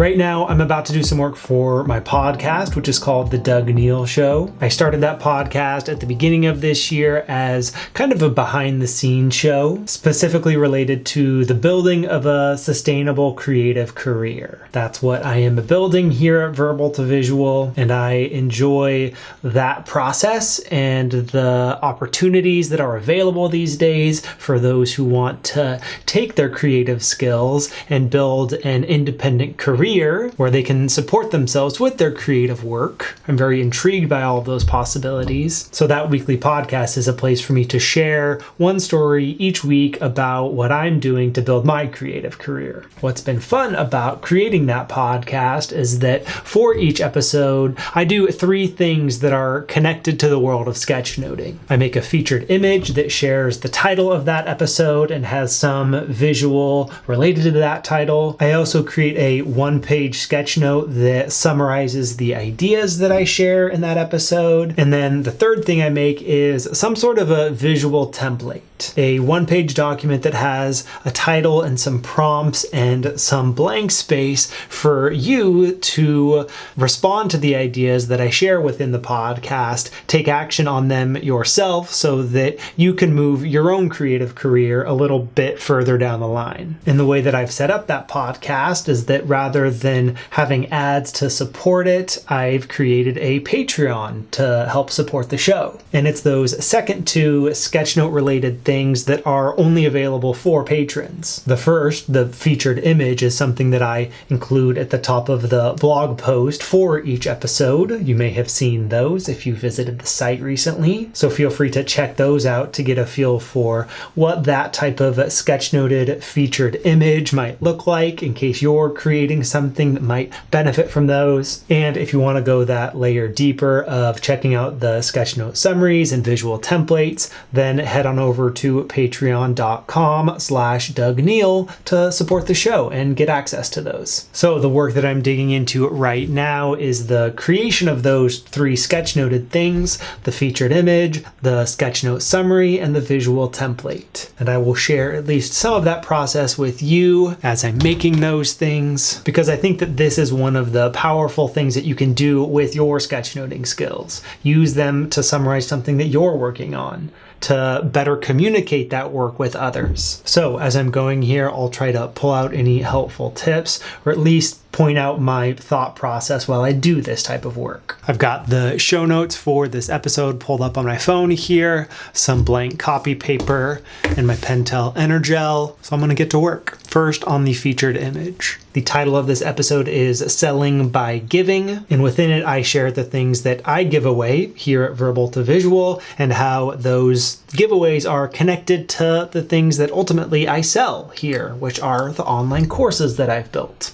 Right now, I'm about to do some work for my podcast, which is called The Doug Neill Show. I started that podcast at the beginning of this year as kind of a behind-the-scenes show, specifically related to the building of a sustainable creative career. That's what I am building here at Verbal to Visual, and I enjoy that process and the opportunities that are available these days for those who want to take their creative skills and build an independent career where they can support themselves with their creative work. I'm very intrigued by all of those possibilities. So that weekly podcast is a place for me to share one story each week about what I'm doing to build my creative career. What's been fun about creating that podcast is that for each episode, I do 3 things that are connected to the world of sketchnoting. I make a featured image that shares the title of that episode and has some visual related to that title. I also create a one-page sketch note that summarizes the ideas that I share in that episode. And then the third thing I make is some sort of a visual template, a one-page document that has a title and some prompts and some blank space for you to respond to the ideas that I share within the podcast, take action on them yourself so that you can move your own creative career a little bit further down the line. And the way that I've set up that podcast is that rather than having ads to support it, I've created a Patreon to help support the show. And it's those second 2 sketchnote related things that are only available for patrons. The first, the featured image, is something that I include at the top of the blog post for each episode. You may have seen those if you visited the site recently. So feel free to check those out to get a feel for what that type of sketchnoted featured image might look like in case you're creating something that might benefit from those. And if you want to go that layer deeper of checking out the sketchnote summaries and visual templates, then head on over to patreon.com/Doug Neill to support the show and get access to those. So the work that I'm digging into right now is the creation of those 3 sketchnoted things: the featured image, the sketchnote summary, and the visual template. And I will share at least some of that process with you as I'm making those things, because I think that this is one of the powerful things that you can do with your sketchnoting skills. Use them to summarize something that you're working on, to better communicate that work with others. So as I'm going here, I'll try to pull out any helpful tips, or at least point out my thought process while I do this type of work. I've got the show notes for this episode pulled up on my phone here, some blank copy paper, and my Pentel Energel. So I'm gonna get to work. First, on the featured image. The title of this episode is Selling by Giving, and within it I share the things that I give away here at Verbal to Visual and how those giveaways are connected to the things that ultimately I sell here, which are the online courses that I've built.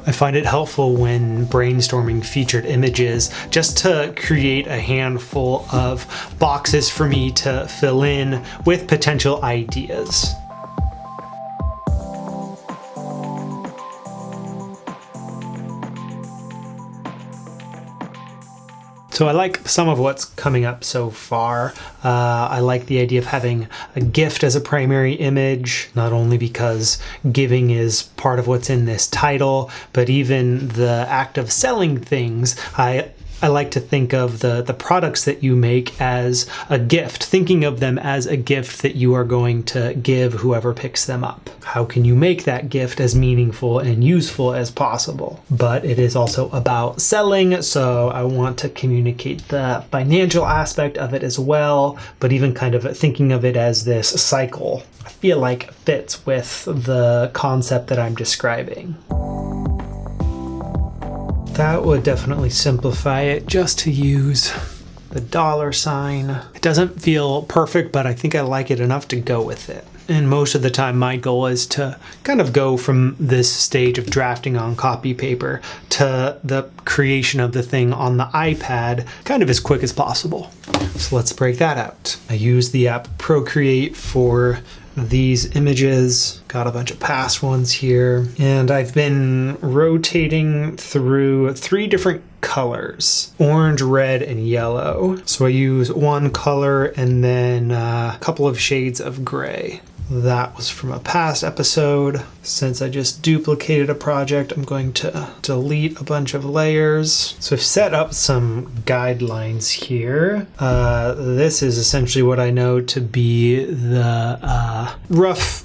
I find it helpful when brainstorming featured images just to create a handful of boxes for me to fill in with potential ideas. So I like some of what's coming up so far. I like the idea of having a gift as a primary image, not only because giving is part of what's in this title, but even the act of selling things. I like to think of the products that you make as a gift, thinking of them as a gift that you are going to give whoever picks them up. How can you make that gift as meaningful and useful as possible? But it is also about selling, so I want to communicate the financial aspect of it as well, but even kind of thinking of it as this cycle, I feel like fits with the concept that I'm describing. That would definitely simplify it just to use the $sign. It doesn't feel perfect, but I think I like it enough to go with it. And most of the time my goal is to kind of go from this stage of drafting on copy paper to the creation of the thing on the iPad kind of as quick as possible. So let's break that out. I use the app Procreate for these images. Got a bunch of past ones here. And I've been rotating through 3 different colors: orange, red, and yellow. So I use one color and then a couple of shades of gray. That was from a past episode. Since I just duplicated a project, I'm going to delete a bunch of layers. So I've set up some guidelines here. This is essentially what I know to be the rough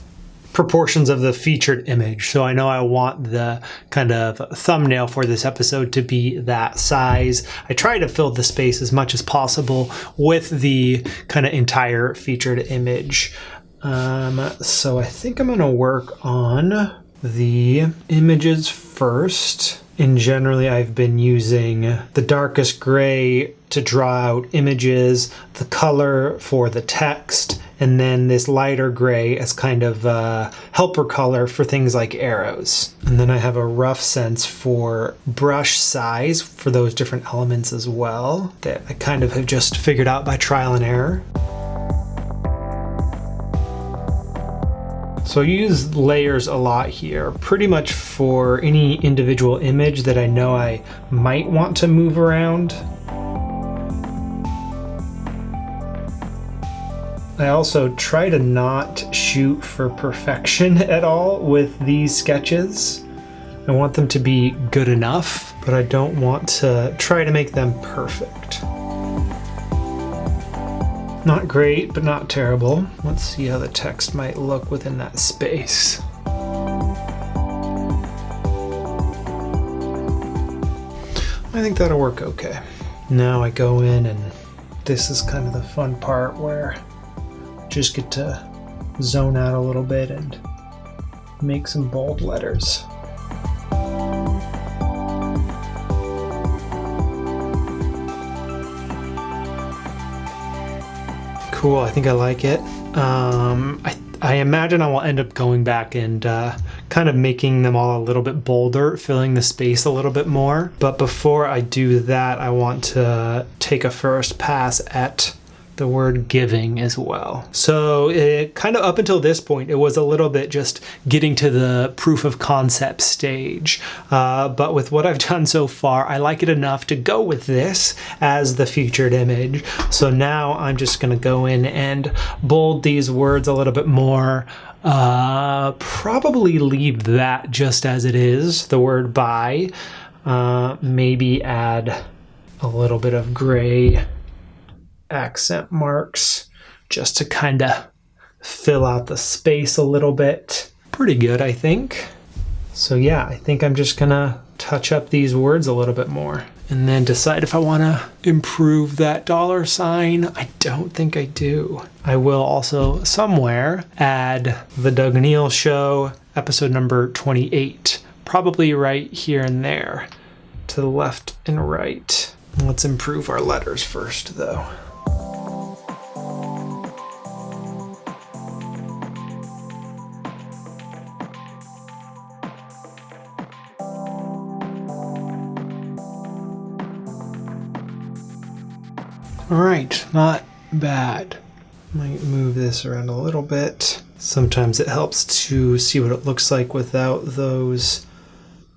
proportions of the featured image. So I know I want the kind of thumbnail for this episode to be that size. I try to fill the space as much as possible with the kind of entire featured image. So I think I'm going to work on the images first. And generally I've been using the darkest gray to draw out images, the color for the text, and then this lighter gray as kind of helper color for things like arrows. And then I have a rough sense for brush size for those different elements as well that I kind of have just figured out by trial and error. So I use layers a lot here, pretty much for any individual image that I know I might want to move around. I also try to not shoot for perfection at all with these sketches. I want them to be good enough, but I don't want to try to make them perfect. Not great, but not terrible. Let's see how the text might look within that space. I think that'll work okay. Now I go in, and this is kind of the fun part where I just get to zone out a little bit and make some bold letters. Cool, I think I like it. I imagine I will end up going back and kind of making them all a little bit bolder, filling the space a little bit more. But before I do that, I want to take a first pass at the word giving as well. So it kind of up until this point, it was a little bit just getting to the proof of concept stage. But with what I've done so far, I like it enough to go with this as the featured image. So now I'm just going to go in and bold these words a little bit more. Probably leave that just as it is, the word by. Maybe add a little bit of gray accent marks just to kind of fill out the space a little bit. Pretty good, I think. So yeah, I think I'm just gonna touch up these words a little bit more and then decide if I want to improve that $sign. I don't think I do. I will also somewhere add the Doug Neill Show, episode number 28, probably right here and there to the left and right. Let's improve our letters first though. All right, not bad. Might move this around a little bit. Sometimes it helps to see what it looks like without those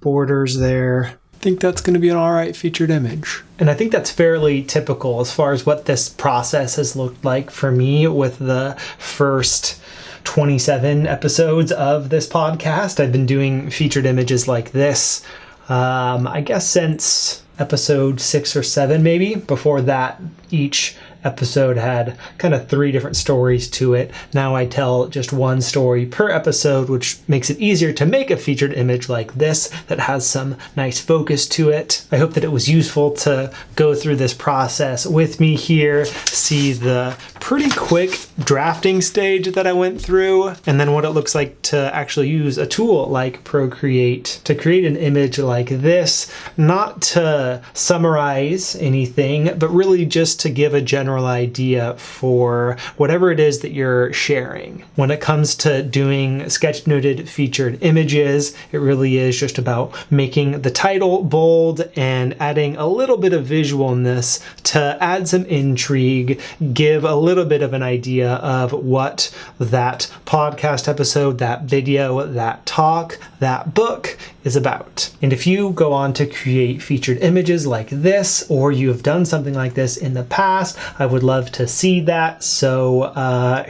borders there. I think that's going to be an all right featured image. And I think that's fairly typical as far as what this process has looked like for me with the first 27 episodes of this podcast. I've been doing featured images like this, I guess since episode 6 or 7 maybe. Before that, each episode had kind of 3 different stories to it. Now I tell just one story per episode, which makes it easier to make a featured image like this that has some nice focus to it. I hope that it was useful to go through this process with me here, see the pretty quick drafting stage that I went through, and then what it looks like to actually use a tool like Procreate to create an image like this, not to summarize anything, but really just to give a general idea for whatever it is that you're sharing. When it comes to doing sketchnoted featured images, it really is just about making the title bold and adding a little bit of visualness to add some intrigue, give a little bit of an idea of what that podcast episode, that video, that talk, that book is about. And if you go on to create featured images like this, or you have done something like this in the past, I would love to see that. So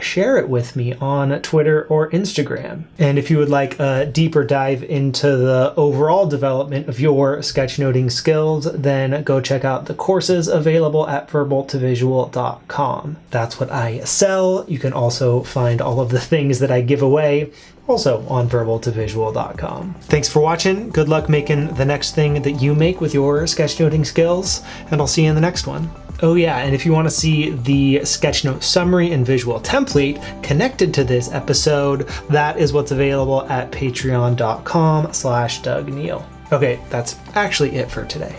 share it with me on Twitter or Instagram. And if you would like a deeper dive into the overall development of your sketchnoting skills, then go check out the courses available at verbaltovisual.com. That's what I sell. You can also find all of the things that I give away also on verbaltovisual.com. Thanks for watching. Good luck making the next thing that you make with your sketchnoting skills, and I'll see you in the next one. Oh yeah, and if you want to see the sketchnote summary and visual template connected to this episode, that is what's available at patreon.com/Doug Neill. Okay, that's actually it for today.